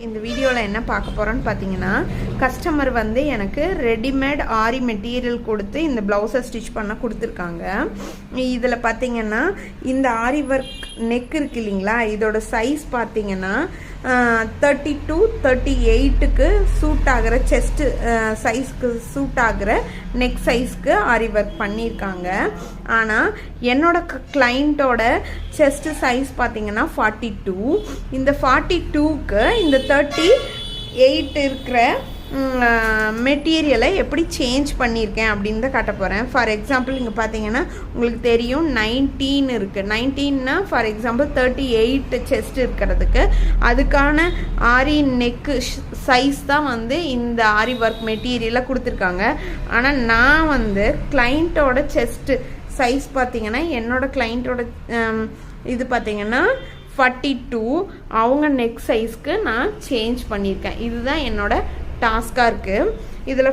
இந்த வீடியோவில் என்ன பார்க்க போகிறோன்னு பார்த்தீங்கன்னா, கஸ்டமர் வந்து எனக்கு ரெடிமேட் ஆரி மெட்டீரியல் கொடுத்து இந்த ப்ளவுஸை ஸ்டிச் பண்ண கொடுத்துருக்காங்க. இதில் பார்த்தீங்கன்னா இந்த ஆரி ஒர்க் நெக் இருக்கு இல்லைங்களா, இதோட சைஸ் பார்த்தீங்கன்னா 30 to 38க்கு சூட் ஆகிற செஸ்ட்டு சைஸ்க்கு சூட் ஆகிற நெக் சைஸ்க்கு ஆரி ஒர்க் பண்ணியிருக்காங்க. ஆனால் என்னோட கிளைண்ட்டோட செஸ்ட் சைஸ் பார்த்தீங்கன்னா 42. இந்த 42க்கு இந்த 38 இருக்கிற மெட்டீரியலை எப்படி சேஞ்ச் பண்ணியிருக்கேன் அப்படின்னு தான் காட்ட போகிறேன். ஃபார் எக்ஸாம்பிள் இங்கே பார்த்தீங்கன்னா உங்களுக்கு தெரியும் 19 இருக்குது. 19னா ஃபார் எக்ஸாம்பிள் 38 செஸ்ட் இருக்கிறதுக்கு அதுக்கான ஆரி நெக்கு சைஸ் தான் வந்து இந்த ஆரி ஒர்க் மெட்டீரியலை கொடுத்துருக்காங்க. ஆனால் நான் வந்து கிளைண்ட்டோட செஸ்ட்டு சைஸ் பார்த்தீங்கன்னா என்னோட கிளைண்ட்டோட இது பார்த்தீங்கன்னா 42 அவங்க நெக் சைஸ்க்கு நான் சேஞ்ச் பண்ணியிருக்கேன். இதுதான் என்னோட டாஸ்காக இருக்குது. இதில்